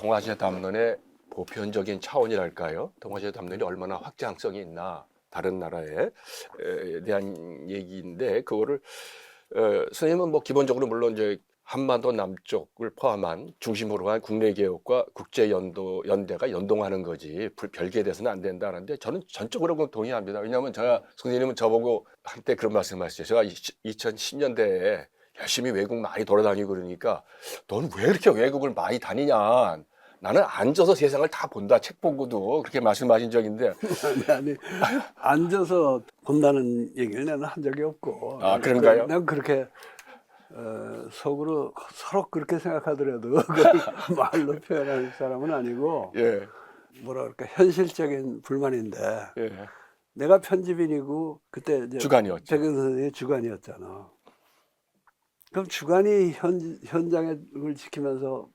동아시아 담론의 보편적인 차원이랄까요? 동아시아 담론이 얼마나 확장성이 있나 다른 나라에 대한 얘기인데 그거를 선생님은 뭐 기본적으로 물론 이제 한반도 남쪽을 포함한 중심으로 한 국내 개혁과 국제 연대가 연동하는 거지 별개에 대해서는 안 된다는데 저는 전적으로 그건 동의합니다. 왜냐하면 제가 선생님은 저보고 한때 그런 말씀하시죠. 제가 2010년대에 열심히 외국 많이 돌아다니고 그러니까 너는 왜 이렇게 외국을 많이 다니냐? 나는 앉아서 세상을 다 본다. 책 보고도 그렇게 말씀하신 적인데 아니, 앉아서 본다는 얘기를 나는 한 적이 없고, 아 그런가요? 난 그렇게 속으로 서로 그렇게 생각하더라도 그걸 말로 표현할 사람은 아니고, 예, 뭐라 그럴까, 현실적인 불만인데, 예. 내가 편집인이고 그때 이제 주간이었죠. 백은 선생님이 주간이었잖아. 그럼 주간이 현장을 지키면서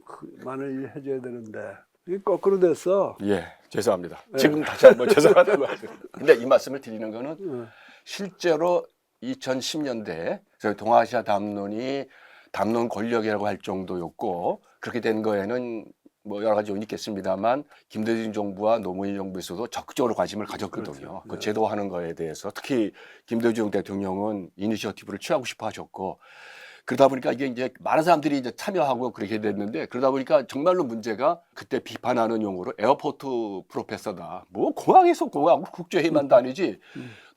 많은 일을 해줘야 되는데 이게 거꾸로 됐어. 예, 죄송합니다. 지금 다시 한번 죄송하다고 말씀. 근데 이 말씀을 드리는 거는 어. 실제로 2010년대 저희 동아시아 담론이 담론 권력이라고 할 정도였고 그렇게 된 거에는 뭐 여러 가지 요인이 있겠습니다만 김대중 정부와 노무현 정부에서도 적극적으로 관심을 가졌거든요. 그렇죠. 그 네. 제도화하는 거에 대해서 특히 김대중 대통령은 이니셔티브를 취하고 싶어 하셨고 그러다 보니까 이게 이제 많은 사람들이 이제 참여하고 그렇게 됐는데 그러다 보니까 정말로 문제가 그때 비판하는 용어로 에어포트 프로페서다. 뭐 공항에서 공항 국제회의만 다니지.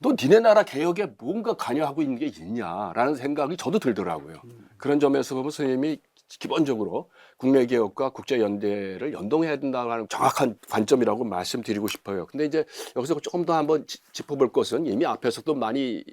너 니네 나라 개혁에 뭔가 관여하고 있는 게 있냐라는 생각이 저도 들더라고요. 그런 점에서 보면 선생님이 기본적으로 국내 개혁과 국제 연대를 연동해야 된다는 정확한 관점이라고 말씀드리고 싶어요. 근데 이제 여기서 조금 더 한번 짚어볼 것은 이미 앞에서도 많이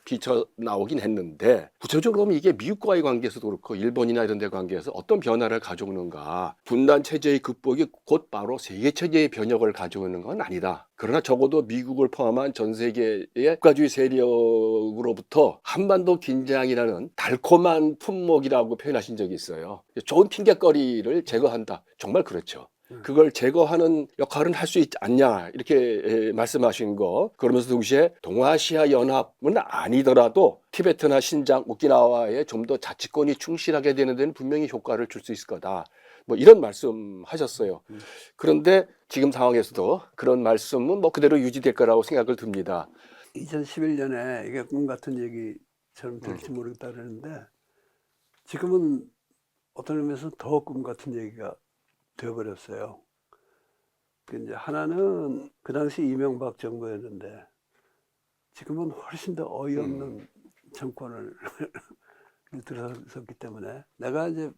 비쳐 나오긴 했는데 구체적으로 그럼 이게 미국과의 관계에서도 그렇고 일본이나 이런 데 관계에서 어떤 변화를 가져오는가. 분단 체제의 극복이 곧 바로 세계 체제의 변혁을 가져오는 건 아니다. 그러나 적어도 미국을 포함한 전 세계의 국가주의 세력으로부터 한반도 긴장이라는 달콤한 품목이라고 표현하신 적이 있어요. 좋은 핑계거리를 제거한다. 정말 그렇죠. 그걸 제거하는 역할은 할 수 있지 않냐 이렇게 말씀하신 거. 그러면서 동시에 동아시아 연합은 아니더라도 티베트나 신장, 오키나와에 좀 더 자치권이 충실하게 되는 데는 분명히 효과를 줄 수 있을 거다. 뭐 이런 말씀하셨어요. 그런데 지금 상황에서도 그런 말씀은 뭐 그대로 유지될 거라고 생각을 듭니다. 2011년에 이게 꿈 같은 얘기처럼 될지 모르겠다 그러는데 지금은 어떤 의미에서 더 꿈 같은 얘기가 되어버렸어요. 그 이제 하나는 그 당시 이명박 정부였는데 지금은 훨씬 더 어이없는 정권을 들어섰기 때문에 내가 이제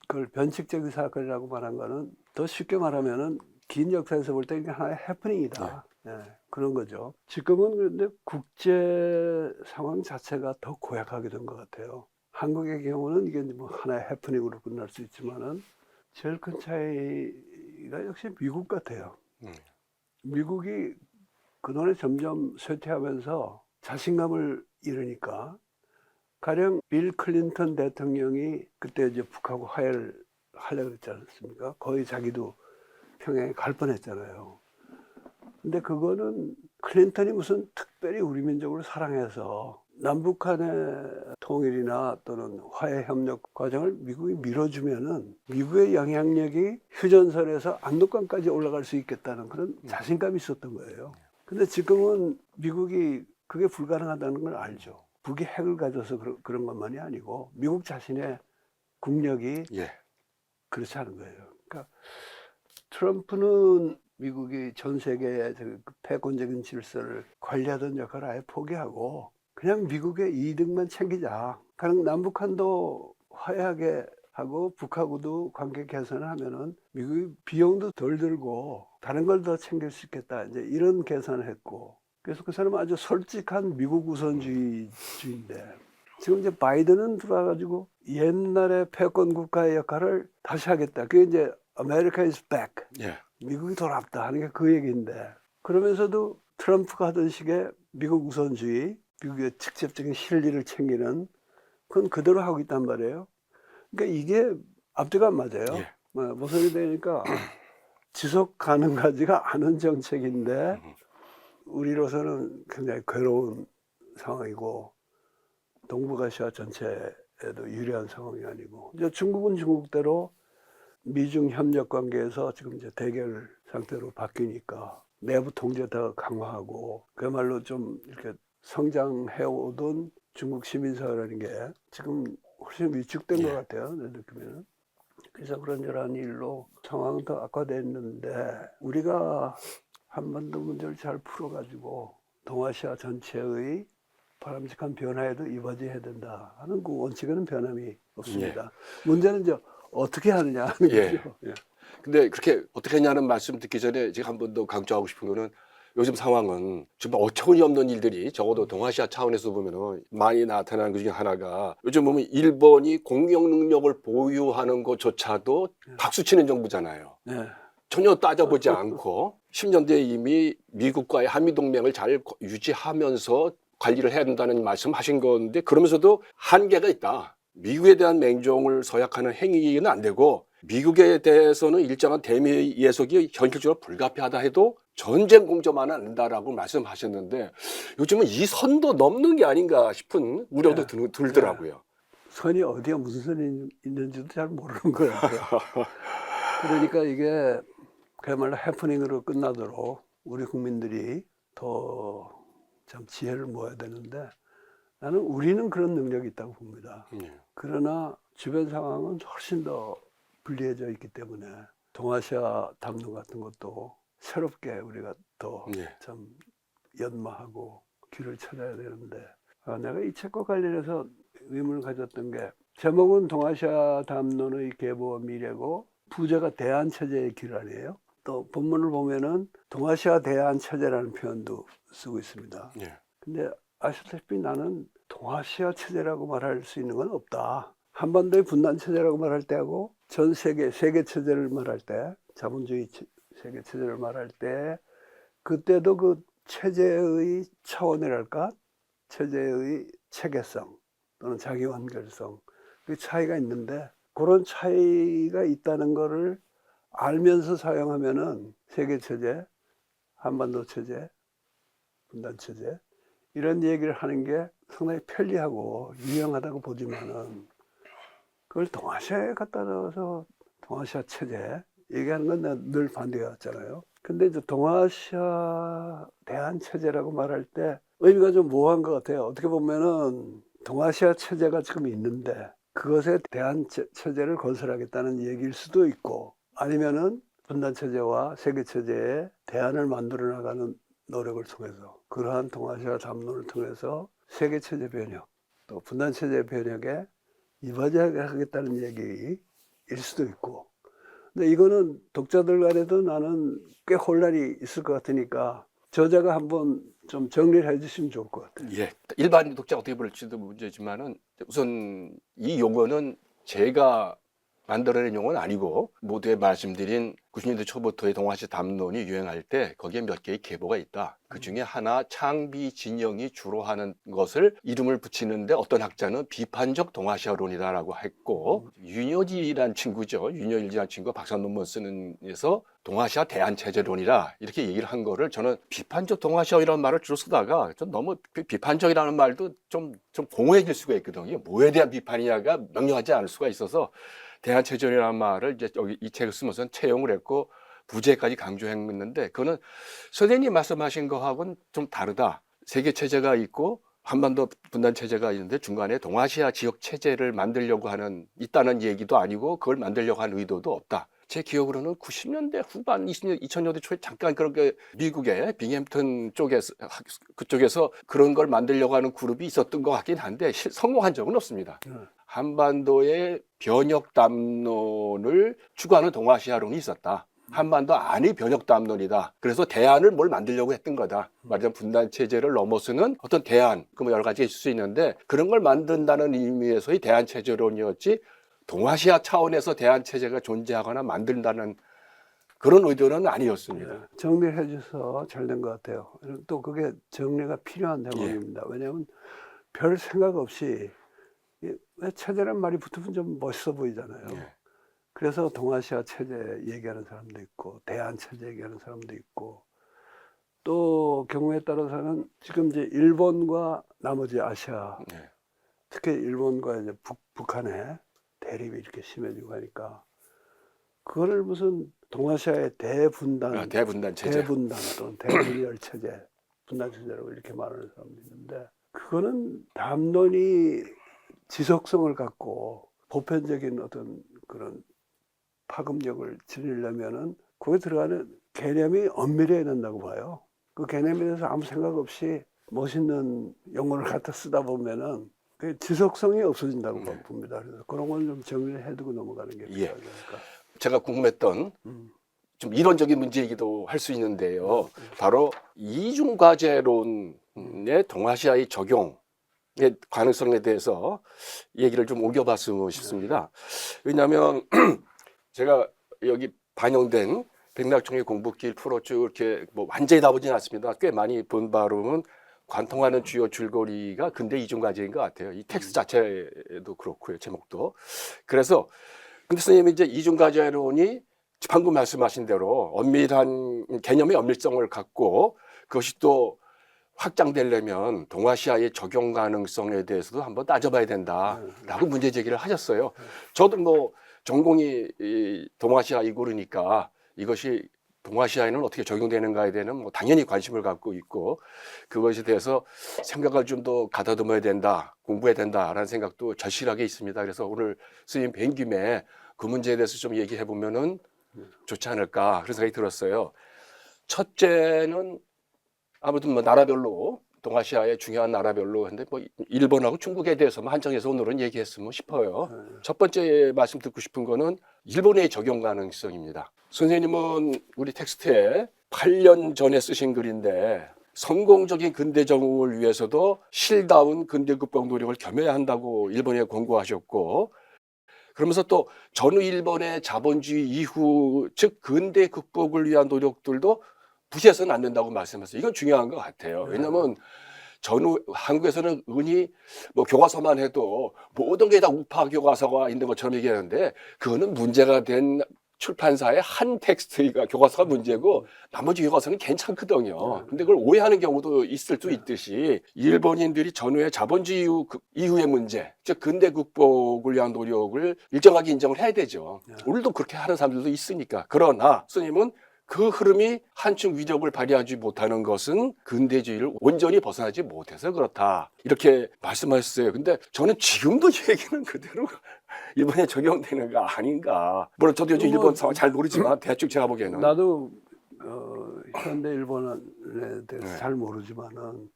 그걸 변칙적인 사건이라고 말한 거는 더 쉽게 말하면은 긴 역사에서 볼 때 이게 하나의 해프닝이다. 예, 그런 거죠. 지금은 그런데 국제 상황 자체가 더 고약하게 된 것 같아요. 한국의 경우는 이게 뭐 하나의 해프닝으로 끝날 수 있지만은 제일 큰 차이가 역시 미국 같아요. 미국이 그동안에 점점 쇠퇴하면서 자신감을 잃으니까 가령 빌 클린턴 대통령이 그때 이제 북하고 화해를 하려고 했지 않습니까? 거의 자기도 평양에 갈 뻔했잖아요. 근데 그거는 클린턴이 무슨 특별히 우리 민족을 사랑해서 남북한의 통일이나 또는 화해 협력 과정을 미국이 밀어주면은 미국의 영향력이 휴전선에서 압록강까지 올라갈 수 있겠다는 그런 자신감이 있었던 거예요. 근데 지금은 미국이 그게 불가능하다는 걸 알죠. 북이 핵을 가져서 그런 것만이 아니고 미국 자신의 국력이 예. 그렇지 않은 거예요. 그러니까 트럼프는 미국이 전 세계의 패권적인 질서를 관리하던 역할을 아예 포기하고 그냥 미국의 이득만 챙기자. 가령 남북한도 화해하게 하고 북하고도 관계 개선을 하면은 미국이 비용도 덜 들고 다른 걸 더 챙길 수 있겠다. 이제 이런 계산을 했고. 그래서 그 사람은 아주 솔직한 미국 우선주의인데 지금 이제 바이든은 들어와가지고 옛날의 패권 국가의 역할을 다시 하겠다. 그게 이제 America is back. 예. 미국이 돌아왔다 하는 게 그 얘기인데 그러면서도 트럼프가 하던 식의 미국 우선주의, 미국의 직접적인 실리를 챙기는 그건 그대로 하고 있단 말이에요. 그러니까 이게 앞뒤가 안 맞아요. 예. 무슨 일이 되니까 지속 가능하지가 않은 정책인데 우리로서는 굉장히 괴로운 상황이고 동북아시아 전체에도 유리한 상황이 아니고 이제 중국은 중국대로 미중 협력 관계에서 지금 이제 대결 상태로 바뀌니까 내부 통제 더 강화하고 그야말로 좀 이렇게 성장해오던 중국 시민사회라는 게 지금 훨씬 위축된 것 같아요. 내 느낌에는. 그래서 그런저런 일로 상황은 더 악화됐는데 우리가 한반도 문제를 잘 풀어가지고 동아시아 전체의 바람직한 변화에도 이바지해야 된다 하는 그 원칙에는 변함이 없습니다. 문제는 이제 어떻게 하느냐 하는 예. 거죠. 예. 근데 그렇게 어떻게 하냐는 말씀 듣기 전에 제가 한 번 더 강조하고 싶은 거는 요즘 상황은 정말 어처구니 없는 일들이 적어도 동아시아 차원에서 보면은 많이 나타나는 것 중에 하나가 요즘 보면 일본이 공격 능력을 보유하는 것조차도 박수치는 정부잖아요. 네. 전혀 따져보지 않고 10년대에 이미 미국과의 한미동맹을 잘 유지하면서 관리를 해야 된다는 말씀하신 건데 그러면서도 한계가 있다. 미국에 대한 맹종을 서약하는 행위는 안 되고 미국에 대해서는 일정한 대미 예속이 현실적으로 불가피하다 해도 전쟁 공조만은 안 된다라고 말씀하셨는데 요즘은 이 선도 넘는 게 아닌가 싶은 우려도 들더라고요. 선이 어디에 무슨 선이 있는지도 잘 모르는 것 같아요. 그러니까 이게 그야말로 해프닝으로 끝나도록 우리 국민들이 더 참 지혜를 모아야 되는데 나는 우리는 그런 능력이 있다고 봅니다. 그러나 주변 상황은 훨씬 더 불리해져 있기 때문에 동아시아 담론 같은 것도 새롭게 우리가 더 참 연마하고 길을 찾아야 되는데 내가 이 책과 관련해서 의문을 가졌던 게 제목은 동아시아 담론의 계보와 미래고 부제가 대안체제의 길 아니에요? 또 본문을 보면은 동아시아 대안체제라는 표현도 쓰고 있습니다. 근데 아시다시피 나는 동아시아 체제라고 말할 수 있는 건 없다. 한반도의 분단 체제라고 말할 때하고 전 세계 체제를 말할 때 자본주의 세계 체제를 말할 때 그때도 그 체제의 차원이랄까 체제의 체계성 또는 자기완결성 그 차이가 있는데 그런 차이가 있다는 거를 알면서 사용하면은 세계 체제, 한반도 체제, 분단 체제 이런 얘기를 하는 게 상당히 편리하고 유용하다고 보지만은 그걸 동아시아에 갖다 넣어서 동아시아 체제 얘기하는 건 내가 늘 반대했잖아요. 근데 이제 동아시아 대한 체제라고 말할 때 의미가 좀 모호한 것 같아요. 어떻게 보면은 동아시아 체제가 지금 있는데 그것에 대한 체제를 건설하겠다는 얘기일 수도 있고 아니면은 분단 체제와 세계 체제의 대안을 만들어 나가는 노력을 통해서 그러한 동아시아 담론을 통해서 세계 체제 변혁 또 분단 체제 변혁에 이바지하겠다는 얘기일 수도 있고 근데 이거는 독자들 간에도 나는 꽤 혼란이 있을 것 같으니까 저자가 한번 좀 정리를 해주시면 좋을 것 같아요. 예, 일반 독자가 어떻게 볼지도 문제지만은 우선 이 용어는 제가 만들어낸 용어는 아니고 모두에 말씀드린 90년대 초부터의 동아시아 담론이 유행할 때 거기에 몇 개의 계보가 있다. 그 중에 하나 창비 진영이 주로 하는 것을 이름을 붙이는데 어떤 학자는 비판적 동아시아론이다라고 했고 윤여지란 친구죠. 윤여일이라는 친구가 박사 논문 쓰는 데서 동아시아 대안체제론이라 이렇게 얘기를 한 거를 저는 비판적 동아시아이라는 말을 주로 쓰다가 좀 너무 비판적이라는 말도 좀 공허해질 수가 있거든요. 뭐에 대한 비판이냐가 명료하지 않을 수가 있어서 대안체제론이라는 말을 이제 여기 이 책을 쓰면서 채용을 했고 부제까지 강조했는데 그거는 선생님이 말씀하신 거하고는 좀 다르다. 세계 체제가 있고 한반도 분단 체제가 있는데 중간에 동아시아 지역 체제를 만들려고 하는 있다는 얘기도 아니고 그걸 만들려고 하는 의도도 없다. 제 기억으로는 90년대 후반 2000년대 초에 잠깐 그렇게 미국의 빙햄튼 쪽에서 그쪽에서 그런 걸 만들려고 하는 그룹이 있었던 것 같긴 한데 성공한 적은 없습니다. 한반도의 변혁 담론을 추구하는 동아시아론이 있었다. 한반도 안이 변혁 담론이다. 그래서 대안을 뭘 만들려고 했던 거다. 말하자면 분단 체제를 넘어서는 어떤 대안, 그 뭐 여러 가지 있을 수 있는데 그런 걸 만든다는 의미에서의 대안 체제론이었지. 동아시아 차원에서 대안 체제가 존재하거나 만든다는 그런 의도는 아니었습니다. 정리해 주셔서 잘 된 것 같아요. 또 그게 정리가 필요한 대목입니다. 왜냐하면 별 생각 없이 왜 체제란 말이 붙으면 좀 멋있어 보이잖아요. 그래서 동아시아 체제 얘기하는 사람도 있고 대안 체제 얘기하는 사람도 있고 또 경우에 따라서는 지금 이제 일본과 나머지 아시아 특히 일본과 이제 북한의 대립이 이렇게 심해지고 하니까 그거를 무슨 동아시아의 대분단, 대분단 체제. 대분단 또는 대분열 체제, 분단 체제라고 이렇게 말하는 사람도 있는데, 그거는 담론이 지속성을 갖고 보편적인 어떤 그런 파급력을 지니려면은 거기에 들어가는 개념이 엄밀해야 된다고 봐요. 그 개념에 대해서 아무 생각 없이 멋있는 용어를 갖다 쓰다 보면은 그 지속성이 없어진다고 봅니다. 그래서 그런 건 좀 정리를 해두고 넘어가는 게 필요하니까. 제가 궁금했던 좀 이론적인 문제이기도 할 수 있는데요. 바로 이중과제론의 동아시아의 적용의 가능성에 대해서 얘기를 좀 옮겨봤으면 싶습니다. 왜냐하면 제가 여기 반영된 백낙총의 공부길 프로 쭉 이렇게 뭐 완전히 다 보진 않습니다. 꽤 많이 본 바로는 관통하는 주요 줄거리가 근대 이중과제인 것 같아요. 이 텍스트 자체도 그렇고요, 제목도. 그래서 근데 선생님이 이제 이중과제론이 방금 말씀하신 대로 엄밀한 개념의 엄밀성을 갖고 그것이 또 확장되려면 동아시아의 적용 가능성에 대해서도 한번 따져봐야 된다라고 문제 제기를 하셨어요. 저도 뭐 전공이 이 동아시아 이구르니까 이것이 동아시아에는 어떻게 적용되는가에 대한 뭐 당연히 관심을 갖고 있고 그것에 대해서 생각을 좀 더 가다듬어야 된다, 공부해야 된다라는 생각도 절실하게 있습니다. 그래서 오늘 스님 뵌 김에 그 문제에 대해서 좀 얘기해 보면은 좋지 않을까 그런 생각이 들었어요. 첫째는 아무튼 뭐 나라별로 동아시아의 중요한 나라별로 근데 뭐 일본하고 중국에 대해서만 한정해서 오늘은 얘기했으면 싶어요. 첫 번째 말씀 듣고 싶은 거는 일본의 적용 가능성입니다. 선생님은 우리 텍스트에 8년 전에 쓰신 글인데 성공적인 근대 적응을 위해서도 실다운 근대 극복 노력을 겸해야 한다고 일본에 권고하셨고 그러면서 또 전후 일본의 자본주의 이후 즉 근대 극복을 위한 노력들도 무시해서는 안 된다고 말씀하셨어요. 이건 중요한 것 같아요. 왜냐하면 전후 한국에서는 은히 뭐 교과서만 해도 모든 게 다 우파 교과서가 있는 것처럼 얘기하는데 그거는 문제가 된 출판사의 한 텍스트가 교과서가 문제고 나머지 교과서는 괜찮거든요. 근데 그걸 오해하는 경우도 있을 수 있듯이 일본인들이 전후의 자본주의 이후의 문제, 즉 근대 극복을 위한 노력을 일정하게 인정을 해야 되죠. 오늘도 그렇게 하는 사람들도 있으니까. 그러나 스님은 그 흐름이 한층 위력을 발휘하지 못하는 것은 근대주의를 온전히 벗어나지 못해서 그렇다. 이렇게 말씀하셨어요. 근데 저는 지금도 이 얘기는 그대로 일본에 적용되는 거 아닌가. 물론 저도 요즘 일본 상황 잘 모르지만 대충 제가 보기에는. 나도 현대 일본에 대해서 잘 모르지만은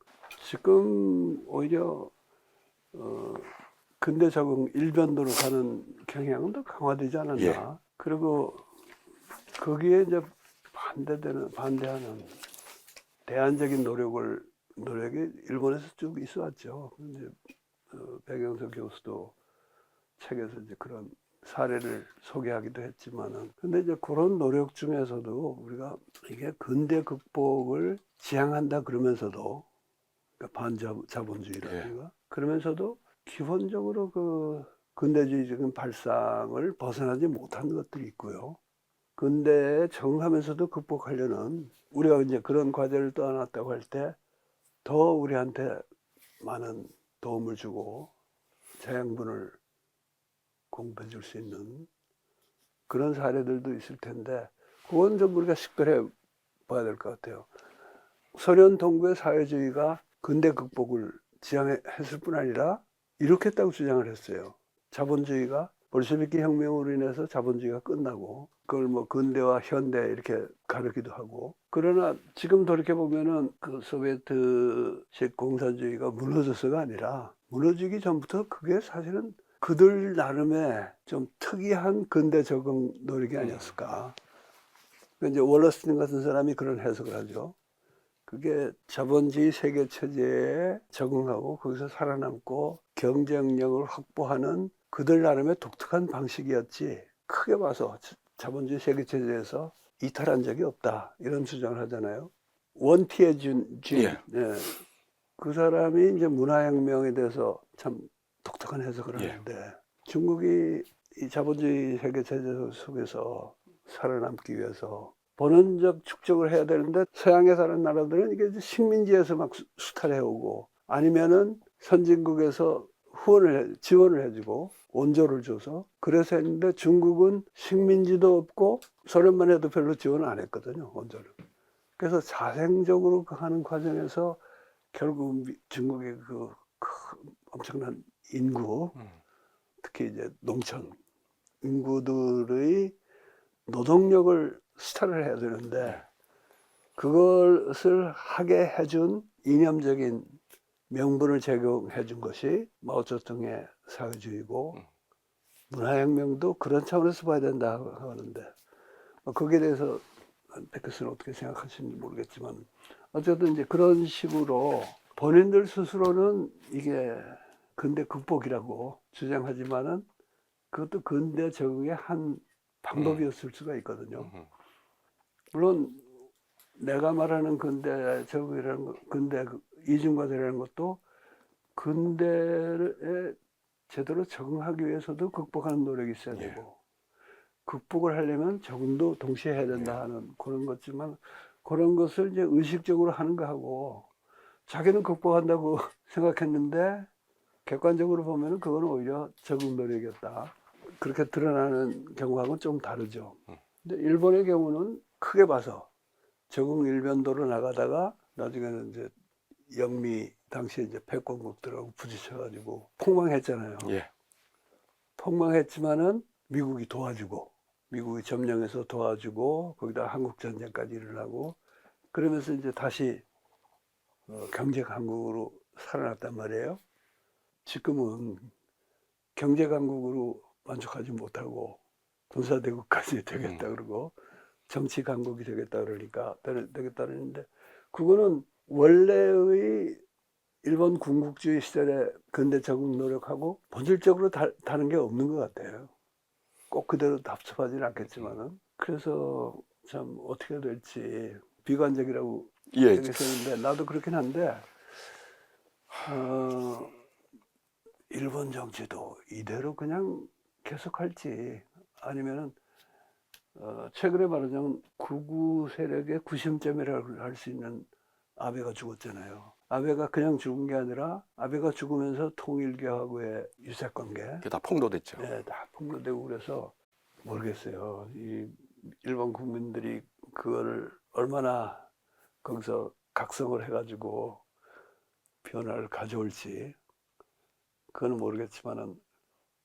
지금 오히려 근대 적응 일변도로 가는 경향은 더 강화되지 않았나. 그리고 거기에 이제 반대하는 대안적인 노력이 일본에서 쭉 있어 왔죠. 이제 백영석 교수도 책에서 이제 그런 사례를 소개하기도 했지만은, 근데 이제 그런 노력 중에서도 우리가 이게 근대 극복을 지향한다 그러면서도, 그러니까 반자본주의라든가 그러면서도 기본적으로 그 근대주의적인 발상을 벗어나지 못한 것들이 있고요. 근대에 적응하면서도 극복하려는 우리가 이제 그런 과제를 떠안았다고 할 때 더 우리한테 많은 도움을 주고 자양분을 공부해 줄 수 있는 그런 사례들도 있을 텐데 그건 좀 우리가 식별해 봐야 될 것 같아요. 소련 동구의 사회주의가 근대 극복을 지향했을 뿐 아니라 이룩했다고 주장을 했어요. 자본주의가 볼셰비키 혁명으로 인해서 자본주의가 끝나고 그걸 뭐 근대와 현대 이렇게 가르기도 하고, 그러나 지금 돌이켜보면은 그 소비에트식 공산주의가 무너져서가 아니라 무너지기 전부터 그게 사실은 그들 나름의 좀 특이한 근대 적응 노력이 아니었을까. 이제 월러스틴 같은 사람이 그런 해석을 하죠. 그게 자본주의 세계 체제에 적응하고 거기서 살아남고 경쟁력을 확보하는 그들 나름의 독특한 방식이었지, 크게 봐서 자본주의 세계 체제에서 이탈한 적이 없다, 이런 주장을 하잖아요. 원티에준 그 사람이 이제 문화혁명에 대해서 참 독특한 해석을 하는데 중국이 이 자본주의 세계 체제 속에서 살아남기 위해서 본원적 축적을 해야 되는데 서양에 사는 나라들은 이게 식민지에서 막 수탈해오고 아니면은 선진국에서 지원을 해주고 원조를 줘서 그래서 했는데 중국은 식민지도 없고 소련만 해도 별로 지원을 안 했거든요, 원조를. 그래서 자생적으로 하는 과정에서 결국 중국의 그 엄청난 인구, 특히 이제 농촌 인구들의 노동력을 수탈을 해야 되는데 그것을 하게 해준 이념적인 명분을 제공해 준 것이 마오쩌둥의 사회주의고 문화혁명도 그런 차원에서 봐야 된다 하는데 거기에 대해서 백 교수는 어떻게 생각하시는지 모르겠지만 어쨌든 이제 그런 식으로 본인들 스스로는 이게 근대 극복이라고 주장하지만은 그것도 근대 적응의 한 방법이었을 수가 있거든요. 물론 내가 말하는 근대 적응이라는 것, 근대 이중과대라는 것도 근대에 제대로 적응하기 위해서도 극복하는 노력이 있어야 되고 극복을 하려면 적응도 동시에 해야 된다 하는 그런 거지만 그런 것을 이제 의식적으로 하는 거하고 자기는 극복한다고 생각했는데 객관적으로 보면은 그건 오히려 적응 노력이었다. 그렇게 드러나는 경우하고는 좀 다르죠. 근데 일본의 경우는 크게 봐서 적응 일변도로 나가다가 나중에는 이제 영미 당시에 이제 패권국들하고 부딪혀가지고 폭망했잖아요. 예. 폭망했지만은 미국이 도와주고 미국이 점령해서 도와주고 거기다 한국 전쟁까지 일어나고 그러면서 이제 다시 경제 강국으로 살아났단 말이에요. 지금은 경제 강국으로 만족하지 못하고 군사 대국까지 되겠다 그러고 정치 강국이 되겠다 그러니까 되겠다 그러는데 그거는 원래의 일본 군국주의 시절에 근대 적응 노력하고 본질적으로 다른 게 없는 것 같아요. 꼭 그대로 답답하지는 않겠지만은 그래서 참 어떻게 될지 비관적이라고 예. 얘기했었는데 나도 그렇긴 한데 일본 정치도 이대로 그냥 계속할지 아니면은 최근에 말하자면 극우 세력의 구심점이라고 할 수 있는 아베가 죽었잖아요. 아베가 그냥 죽은 게 아니라 아베가 죽으면서 통일교하고의 유사관계 그게 다 폭로됐죠. 네, 다 폭로되고 그래서 모르겠어요. 이 일본 국민들이 그거를 얼마나 거기서 각성을 해가지고 변화를 가져올지 그거는 모르겠지만은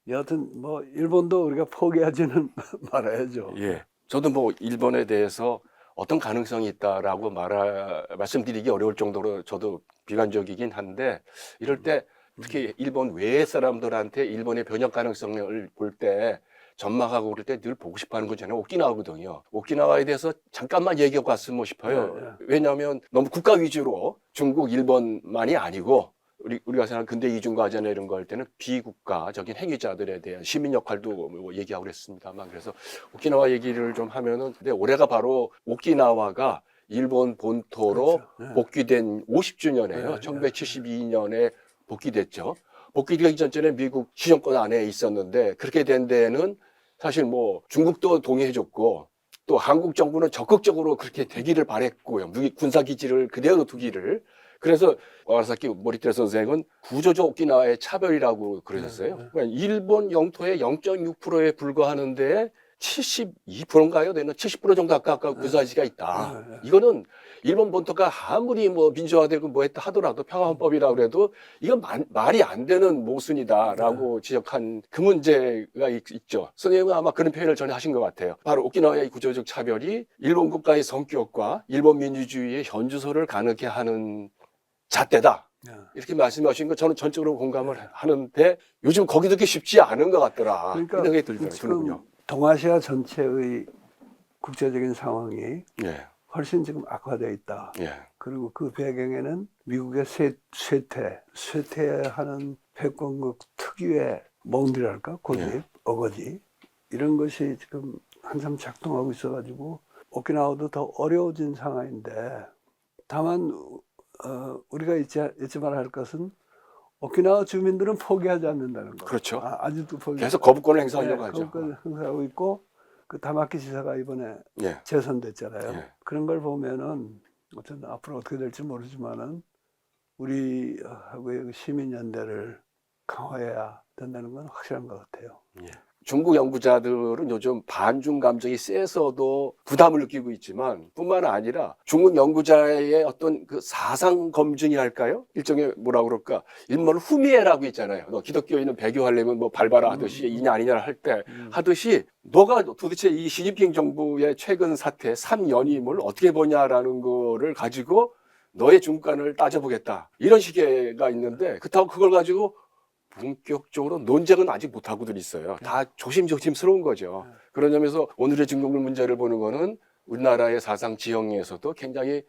여하튼 뭐 일본도 우리가 포기하지는 말아야죠. 예. 저도 뭐 일본에 대해서 어떤 가능성이 있다라고 말씀드리기 어려울 정도로 저도 비관적이긴 한데 이럴 때 특히 일본 외의 사람들한테 일본의 변혁 가능성을 볼 때 전망하고 그럴 때 늘 보고 싶어 하는 건 저는 오키나와거든요. 오키나와에 대해서 잠깐만 얘기하고 갔으면 싶어요. 네. 왜냐하면 너무 국가 위주로 중국, 일본만이 아니고 우리가 생각하는 근대 이중과제나 이런 거 할 때는 비국가적인 행위자들에 대한 시민 역할도 뭐 얘기하고 그랬습니다만 그래서 오키나와 얘기를 좀 하면은 근데 올해가 바로 오키나와가 일본 본토로 그렇죠. 네. 복귀된 50주년이에요. 네, 1972년에 복귀됐죠. 복귀되기 전에 미국 시정권 안에 있었는데 그렇게 된 데에는 사실 뭐 중국도 동의해줬고 또 한국 정부는 적극적으로 그렇게 되기를 바랬고요. 군사기지를 그대로 두기를. 그래서 와사키 모리테르 선생은 구조적 오키나와의 차별이라고 그러셨어요. 네. 그러니까 일본 영토의 0.6%에 불과하는데 72%인가요? 되는 70% 정도 가까운 군사지가 있다. 네. 이거는 일본 본토가 아무리 뭐 민주화되고 뭐 했다 하더라도 평화헌법이라고 그래도 이건 말이 안 되는 모순이다라고 지적한 그 문제가 있죠. 선생님은 아마 그런 표현을 전에 하신 것 같아요. 바로 오키나와의 구조적 차별이 일본 국가의 성격과 일본 민주주의의 현주소를 가능케 하는 잣대다. 이렇게 말씀하신 거 저는 전적으로 공감을 하는데 요즘 거기 듣기 쉽지 않은 것 같더라. 그러니까 이런 생각이 들더라고요. 지금 동아시아 전체의 국제적인 상황이 예. 훨씬 지금 악화되어 있다. 예. 그리고 그 배경에는 미국의 쇠퇴하는 패권국 특유의 몽디랄까 고집, 어거지 이런 것이 지금 한참 작동하고 있어가지고 오키나와도 더 어려워진 상황인데 다만 우리가 잊지 말아야 할 것은 오키나와 주민들은 포기하지 않는다는 거. 그렇죠. 아직도 계속 거부권을 행사하려고 네, 하죠. 거부권을 행사하고 있고 그 다마키 지사가 이번에 예. 재선됐잖아요. 예. 그런 걸 보면은 어쨌든 앞으로 어떻게 될지 모르지만은 우리하고의 시민연대를 강화해야 된다는 건 확실한 것 같아요. 예. 중국 연구자들은 요즘 반중 감정이 세서도 부담을 느끼고 있지만 뿐만 아니라 중국 연구자의 어떤 그 사상 검증이랄까요? 일종의 뭐라 그럴까? 일본 후미에라고 있잖아요. 너 기독교인은 배교하려면 뭐 밟아라 하듯이 이냐 아니냐 할 때 하듯이 너가 도대체 이 시진핑 정부의 최근 사태 3연임을 어떻게 보냐라는 거를 가지고 너의 중간을 따져보겠다. 이런 식의가 있는데 그렇다고 그걸 가지고 본격적으로 논쟁은 아직 못하고들 있어요. 다 조심조심스러운 거죠. 그런 점에서 오늘의 중국 문제를 보는 거는 우리나라의 사상 지형에서도 굉장히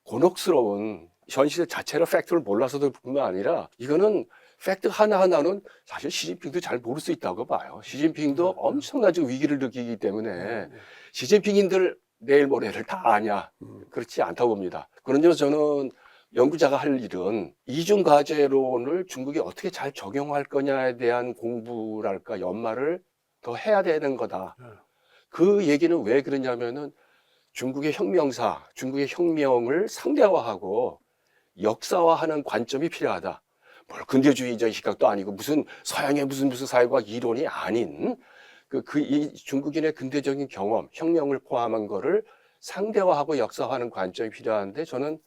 곤혹스러운 현실 자체를 팩트를 몰라서도 뿐만 아니라 이거는 팩트 하나하나는 사실 시진핑도 잘 모를 수 있다고 봐요. 시진핑도 엄청난 지금 위기를 느끼기 때문에 시진핑인들 내일 모레를 다 아냐. 그렇지 않다고 봅니다. 그런 점에서 저는 연구자가 할 일은 이중과제론을 중국이 어떻게 잘 적용할 거냐에 대한 공부랄까 연마를 더 해야 되는 거다. 그 얘기는 왜 그러냐면은 중국의 혁명사, 중국의 혁명을 상대화하고 역사화하는 관점이 필요하다. 뭘 근대주의적인 시각도 아니고 무슨 서양의 무슨 사회과학 이론이 아닌 이 중국인의 근대적인 경험, 혁명을 포함한 거를 상대화하고 역사화하는 관점이 필요한데 저는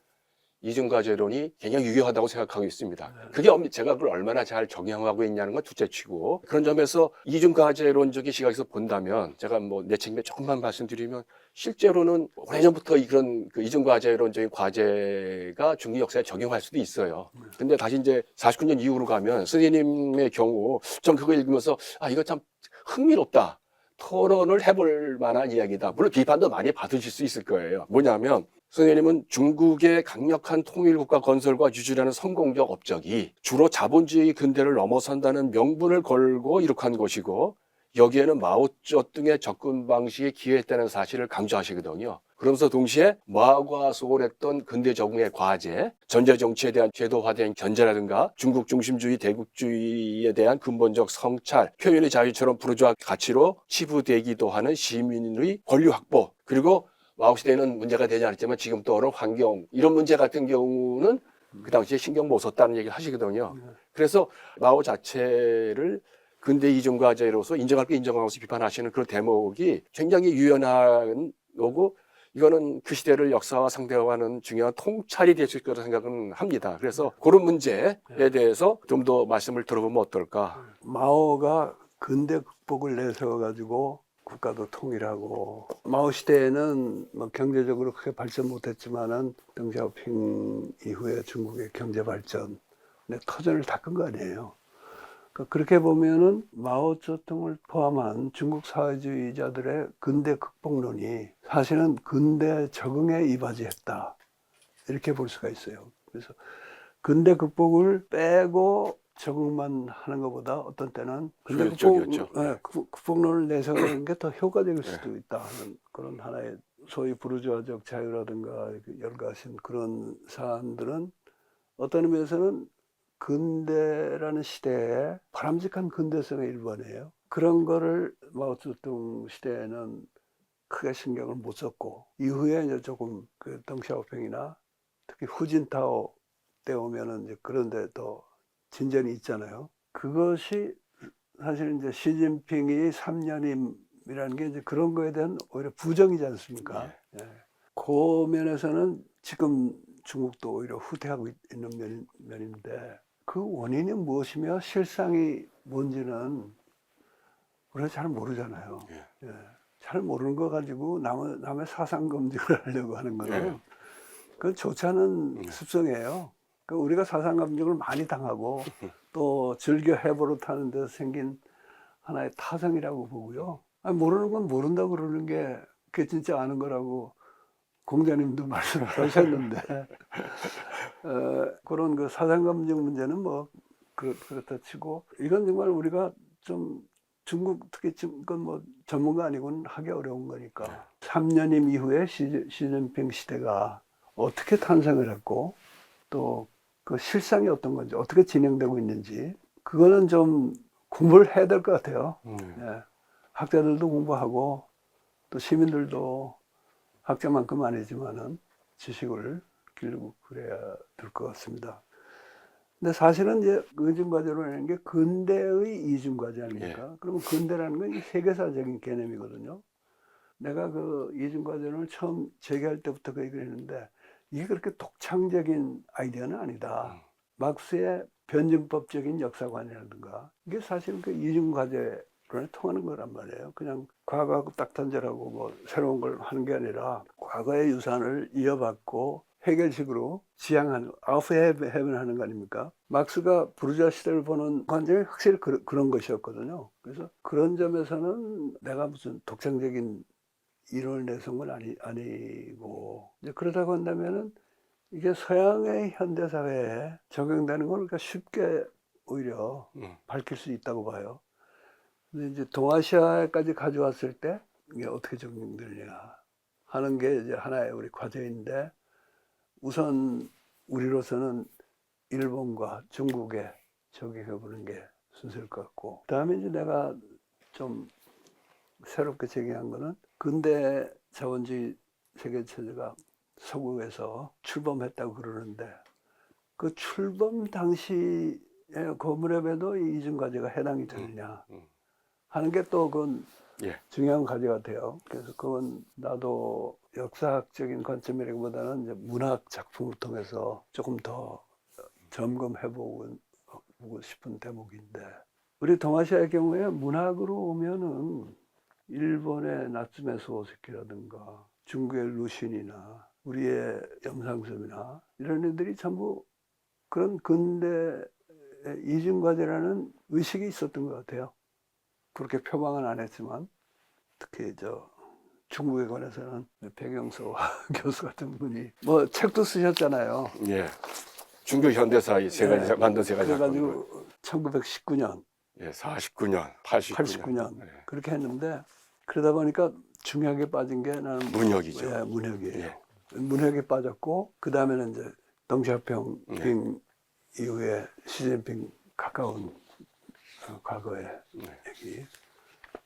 이중과제론이 굉장히 유효하다고 생각하고 있습니다. 그게 제가 그걸 얼마나 잘 적용하고 있냐는 건 둘째치고 그런 점에서 이중과제론적인 시각에서 본다면 제가 뭐 내 책임에 조금만 말씀드리면 실제로는 오래전부터 그런 그 이중과제론적인 과제가 중국 역사에 적용할 수도 있어요. 근데 다시 이제 49년 이후로 가면 선생님의 경우 전 그거 읽으면서 이거 참 흥미롭다. 토론을 해볼 만한 이야기다. 물론 비판도 많이 받으실 수 있을 거예요. 뭐냐면 선생님은 중국의 강력한 통일국가 건설과 유지라는 성공적 업적이 주로 자본주의 근대를 넘어선다는 명분을 걸고 이룩한 것이고 여기에는 마오쩌둥의 접근 방식이 기여했다는 사실을 강조하시거든요. 그러면서 동시에 마오가 소홀했던 근대 적응의 과제, 전제 정치에 대한 제도화된 견제라든가 중국 중심주의, 대국주의에 대한 근본적 성찰, 표현의 자유처럼 부르주아 가치로 치부되기도 하는 시민의 권리 확보, 그리고 마오 시대에는 문제가 되지 않았지만 지금 떠오른 환경 이런 문제 같은 경우는 그 당시에 신경 못 썼다는 얘기를 하시거든요. 그래서 마오 자체를 근대 이중과제로서 인정할 게 인정하고서 비판하시는 그런 대목이 굉장히 유연한 거고 이거는 그 시대를 역사와 상대화하는 중요한 통찰이 될 수 있을 거라고 생각은 합니다. 그래서 그런 문제에 대해서 좀 더 말씀을 들어보면 어떨까. 마오가 근대 극복을 내세워 가지고 국가도 통일하고 마오 시대에는 뭐 경제적으로 크게 발전 못했지만은 덩샤오핑 이후에 중국의 경제 발전의 터전을 닦은 거 아니에요. 그러니까 그렇게 보면은 마오쩌둥을 포함한 중국 사회주의자들의 근대 극복론이 사실은 근대 적응에 이바지했다 이렇게 볼 수가 있어요. 그래서 근대 극복을 빼고 적응만 하는 것보다 어떤 때는 근대 극복론을 내세우는 게 더 효과적일 수도 있다 하는 그런 하나의 소위 부르주아적 자유라든가 열거하신 그런 사안들은 어떤 의미에서는 근대라는 시대에 바람직한 근대성의 일환이에요. 그런 거를 마오쩌둥 시대에는 크게 신경을 못 썼고 이후에 이제 조금 그 덩샤오핑이나 특히 후진타오 때 오면은 이제 그런데 더 진전이 있잖아요. 그것이 사실 이제 시진핑이 3년임이라는 게 이제 그런 거에 대한 오히려 부정이지 않습니까? 예. 그 면에서는 지금 중국도 오히려 후퇴하고 있는 면인데 그 원인이 무엇이며 실상이 뭔지는 우리가 잘 모르잖아요. 예. 잘 모르는 거 가지고 남의 사상 검증을 하려고 하는 거는 그건 좋지 않은 습성이에요. 그러니까 우리가 사상 검증을 많이 당하고 또 즐겨 해버릇하는 데서 생긴 하나의 타성이라고 보고요. 모르는 건 모른다고 그러는 게 그게 진짜 아는 거라고 공자님도 말씀하셨는데 그런 그 사상 검증 문제는 뭐 그렇다 치고 이건 정말 우리가 좀 중국 특히 그건 뭐 전문가 아니고는 하기 어려운 거니까 3년임 이후에 시진핑 시대가 어떻게 탄생을 했고 또 그 실상이 어떤 건지 어떻게 진행되고 있는지 그거는 좀 공부를 해야 될 것 같아요. 예. 학자들도 공부하고 또 시민들도 학자만큼 아니지만은 지식을 기르고 그래야 될 것 같습니다. 근데 사실은 이제 이중과제론이라는 게 근대의 이중과제 아닙니까? 그러면 근대라는 건 이 세계사적인 개념이거든요. 내가 그 이중과제론을 처음 제기할 때부터 그 얘기를 했는데 이게 그렇게 독창적인 아이디어는 아니다. 막스의 변증법적인 역사관이라든가 이게 사실 그 이중과제론에 통하는 거란 말이에요. 그냥 과거하고 딱 단절하고 뭐 새로운 걸 하는 게 아니라 과거의 유산을 이어받고 해결식으로 지향하는, 아우프헤벤 하는 거 아닙니까? 막스가 부르주아 시대를 보는 관점이 확실히 그런 것이었거든요. 그래서 그런 점에서는 내가 무슨 독창적인 이론을 내세운 건 아니고, 이제 그러다고 한다면은 이게 서양의 현대사회에 적용되는 걸 우리가 쉽게 오히려 밝힐 수 있다고 봐요. 근데 이제 동아시아까지 가져왔을 때 이게 어떻게 적용되느냐 하는 게 이제 하나의 우리 과제인데, 우선 우리로서는 일본과 중국에 적용해보는 게 순서일 것 같고, 그 다음에 이제 내가 좀 새롭게 제기한 거는 근대 자본주의 세계체제가 서구에서 출범했다고 그러는데 그 출범 당시의 그 무렵에도 이 이중과제가 해당이 되느냐 하는 게 또 그건 중요한 과제가 돼요. 그래서 그건 나도 역사학적인 관점이라기보다는 이제 문학 작품을 통해서 조금 더 점검해보고 싶은 대목인데, 우리 동아시아의 경우에 문학으로 오면은 일본의 나츠메 소호세키라든가 중국의 루신이나 우리의 염상섭이나 이런 애들이 전부 그런 근대 이중과제라는 의식이 있었던 것 같아요. 그렇게 표방은 안 했지만, 특히 중국에 관해서는 백영서 교수 같은 분이 뭐 책도 쓰셨잖아요. 예. 중국 현대사 제가 만든 세가 그래가지고 1919년, 49년, 89년. 그렇게 했는데, 그러다 보니까 중요하게 빠진 게 나는 문혁이죠. 문혁이에요. 문혁에 빠졌고, 그 다음에는 이제 덩샤오핑 이후에 시진핑 가까운 과거의 얘기.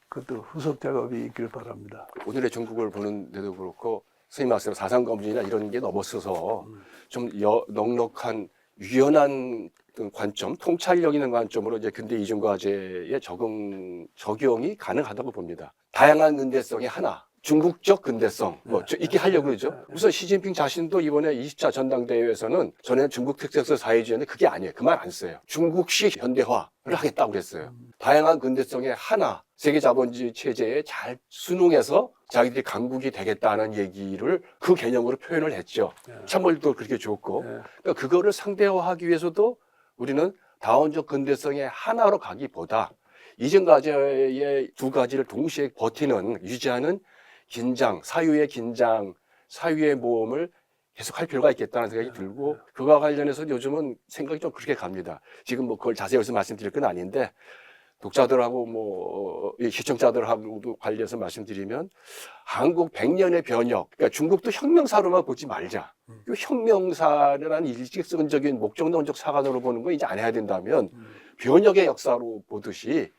그것도 후속 작업이 있길 바랍니다. 오늘의 중국을 보는데도 그렇고 선생님 말씀대로 사상검증이나 이런 게 넘어서서 좀 넉넉한 유연한 관점, 통찰력 있는 관점으로 이제 근대 이중과제의 적용이 가능하다고 봅니다. 다양한 근대성의 하나, 중국적 근대성, 있게 하려고 그러죠. 우선 시진핑 자신도 이번에 20차 전당대회에서는 전에는 중국 특색서 사회주의였는데 그게 아니에요. 그 말 안 써요. 중국식 현대화를 하겠다고 그랬어요. 다양한 근대성의 하나, 세계 자본주의 체제에 잘 순응해서 자기들이 강국이 되겠다는 얘기를 그 개념으로 표현을 했죠. 참모들도 그렇게 좋고. 그러니까 그거를 상대화하기 위해서도 우리는 다원적 근대성의 하나로 가기보다 이전과제의 두 가지를 동시에 버티는, 유지하는 긴장, 사유의 모험을 계속 할 필요가 있겠다는 생각이 들고, 그와 관련해서 요즘은 생각이 좀 그렇게 갑니다. 지금 뭐 그걸 자세히 여기서 말씀드릴 건 아닌데, 독자들하고 시청자들하고도 관련해서 말씀드리면, 한국 100년의 변혁, 그러니까 중국도 혁명사로만 보지 말자. 그 혁명사라는 일직선적인 목적론적 사관으로 보는 거 이제 안 해야 된다면, 변혁의 역사로 보듯이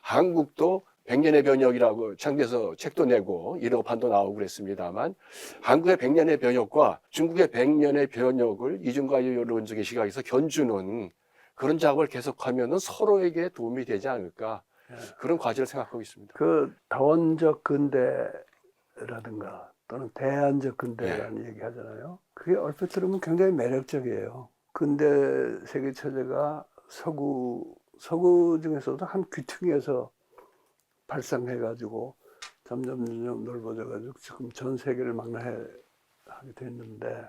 한국도 100년의 변혁이라고 창대에서 책도 내고 이론판도 나오고 그랬습니다만, 한국의 100년의 변혁과 중국의 100년의 변혁을 이중과제론적인 시각에서 견주는 그런 작업을 계속하면 서로에게 도움이 되지 않을까, 그런 과제를 생각하고 있습니다. 그 다원적 근대라든가 또는 대안적 근대라는 얘기 하잖아요. 그게 얼핏 들으면 굉장히 매력적이에요. 근대 세계 체제가 서구 중에서도 한 귀퉁이에서 발상해가지고 점점 넓어져가지고 지금 전 세계를 망라하게 됐는데,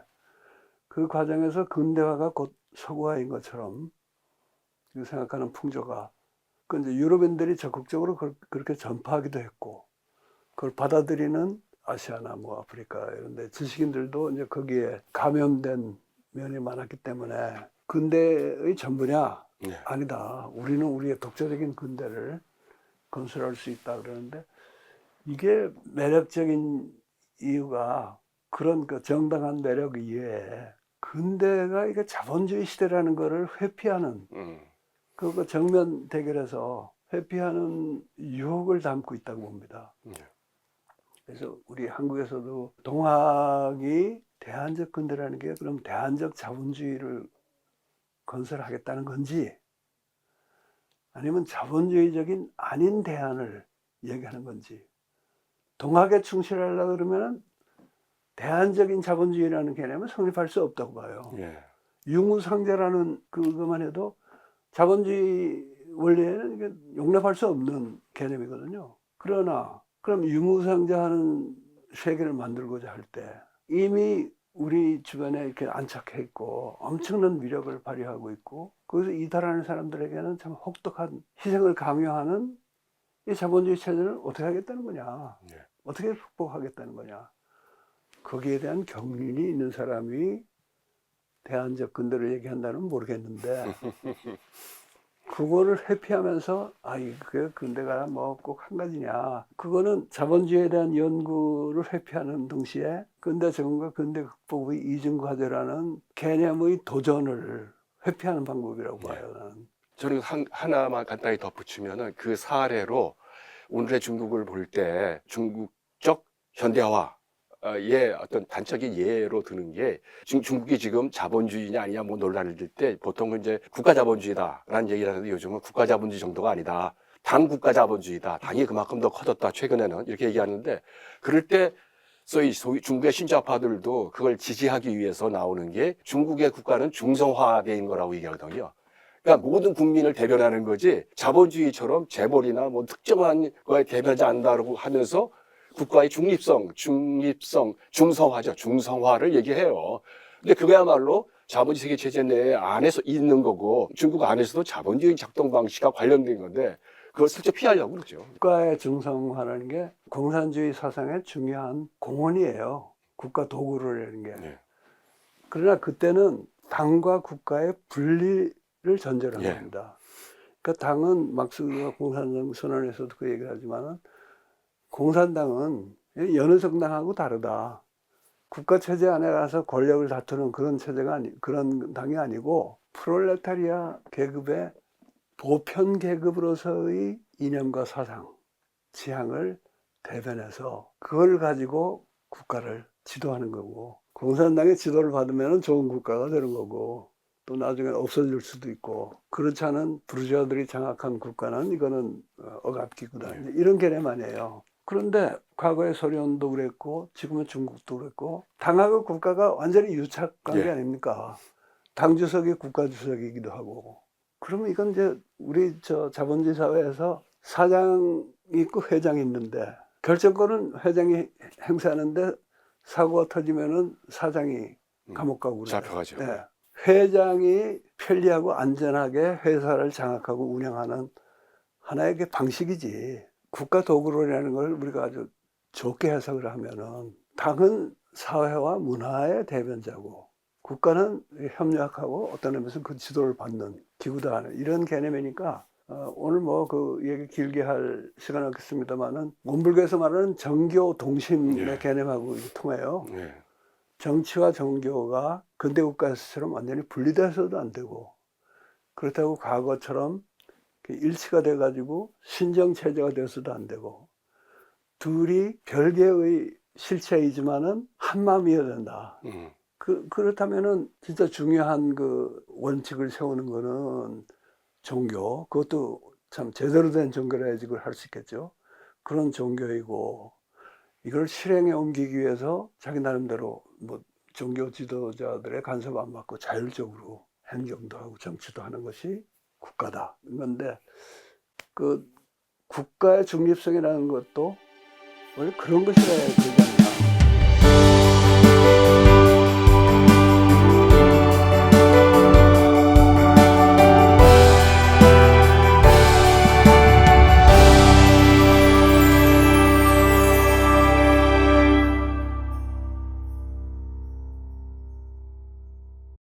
그 과정에서 근대화가 곧 서구화인 것처럼 생각하는 풍조가, 그 이제 유럽인들이 적극적으로 그렇게 전파하기도 했고, 그걸 받아들이는 아시아나 뭐 아프리카 이런데 지식인들도 이제 거기에 감염된 면이 많았기 때문에 근대의 전부냐? 아니다. 우리는 우리의 독자적인 근대를 건설할 수 있다 그러는데, 이게 매력적인 이유가 그런 그 정당한 매력 이외에 근대가 이게 자본주의 시대라는 거를 회피하는, 그 정면 대결에서 회피하는 유혹을 담고 있다고 봅니다. 그래서 우리 한국에서도 동학이 대안적 근대라는 게 그럼 대안적 자본주의를 건설하겠다는 건지 아니면 자본주의적인 아닌 대안을 얘기하는 건지. 동학에 충실하려고 그러면 대안적인 자본주의라는 개념은 성립할 수 없다고 봐요. 예. 유무상제라는 그것만 해도 자본주의 원리에는 이게 용납할 수 없는 개념이거든요. 그러나 그럼 유무상제하는 세계를 만들고자 할 때 이미 우리 주변에 이렇게 안착해 있고 엄청난 위력을 발휘하고 있고 거기서 이탈하는 사람들에게는 참 혹독한 희생을 강요하는 이 자본주의 체제를 어떻게 하겠다는 거냐. 예. 어떻게 극복하겠다는 거냐. 거기에 대한 경륜이 있는 사람이 대안적 근대를 얘기한다는 모르겠는데 그거를 회피하면서 그 근대가 뭐 꼭 한 가지냐. 그거는 자본주의에 대한 연구를 회피하는 동시에 근대 적응과 근대 극복의 이중 과제라는 개념의 도전을 회피하는 방법이라고 봐요. 나는. 저는 하나만 간단히 덧붙이면은 그 사례로 오늘의 중국을 볼 때 중국적 현대화의 어떤 단적인 예로 드는 게 중국이 지금 자본주의냐 아니냐 뭐 논란을 들 때 보통은 이제 국가자본주의다라는 얘기를 하는데 요즘은 국가자본주의 정도가 아니다. 당 국가자본주의다. 당이 그만큼 더 커졌다. 최근에는 이렇게 얘기하는데 그럴 때 소위 중국의 신좌파들도 그걸 지지하기 위해서 나오는 게 중국의 국가는 중성화된 거라고 얘기하거든요. 그러니까 모든 국민을 대변하는 거지 자본주의처럼 재벌이나 뭐 특정한 거에 대변하지 않는다고 하면서 국가의 중립성, 중성화죠. 중성화를 얘기해요. 근데 그거야말로 자본주의 세계 체제 내 안에서 있는 거고 중국 안에서도 자본주의 작동 방식과 관련된 건데 그걸 슬쩍 피하려고 그러죠. 국가의 중성화라는 게 공산주의 사상의 중요한 공헌이에요. 국가 도구를 하는 게. 네. 그러나 그때는 당과 국가의 분리를 전제로 예. 합니다. 그러니까 당은 막스가 공산당 선언에서도 그 얘기를 하지만은 공산당은 여느 정당하고 다르다. 국가 체제 안에 가서 권력을 다투는 그런 체제가 그런 당이 아니고 프롤레타리아 계급의 보편 계급으로서의 이념과 사상, 지향을 대변해서 그걸 가지고 국가를 지도하는 거고 공산당의 지도를 받으면 좋은 국가가 되는 거고 또 나중에 없어질 수도 있고 그렇지 않은 부르주아들이 장악한 국가는 이거는 억압기구다. 이런 개념 아니에요. 그런데 과거에 소련도 그랬고 지금은 중국도 그랬고 당하고 국가가 완전히 유착 관계 예. 아닙니까? 당 주석이 국가 주석이기도 하고 그러면 이건 이제 우리 자본주의 사회에서 사장이 있고 회장이 있는데 결정권은 회장이 행사하는데 사고가 터지면은 사장이 감옥 가고 그래요. 잡혀가죠. 예. 회장이 편리하고 안전하게 회사를 장악하고 운영하는 하나의 그 방식이지. 국가 도구론이라는 걸 우리가 아주 좋게 해석을 하면은 당은 사회와 문화의 대변자고 국가는 협력하고 어떤 의미에서 그 지도를 받는 기구다 이런 개념이니까 오늘 뭐 그 얘기 길게 할 시간 없겠습니다만은 원불교에서 말하는 정교 동심의 예. 개념하고 통해요. 예. 정치와 정교가 근대 국가에서처럼 완전히 분리돼서도 안 되고 그렇다고 과거처럼 일치가 돼가지고 신정 체제가 되어서도 안 되고 둘이 별개의 실체이지만은 한 마음이어야 된다. 그렇다면은 진짜 중요한 그 원칙을 세우는 거는 종교, 그것도 참 제대로 된 종교라야지 그걸 할 수 있겠죠. 그런 종교이고 이걸 실행에 옮기기 위해서 자기 나름대로 뭐 종교 지도자들의 간섭 안 받고 자율적으로 행정도 하고 정치도 하는 것이 국가다. 그런데 그 국가의 중립성이라는 것도 원래 그런 것이라 되지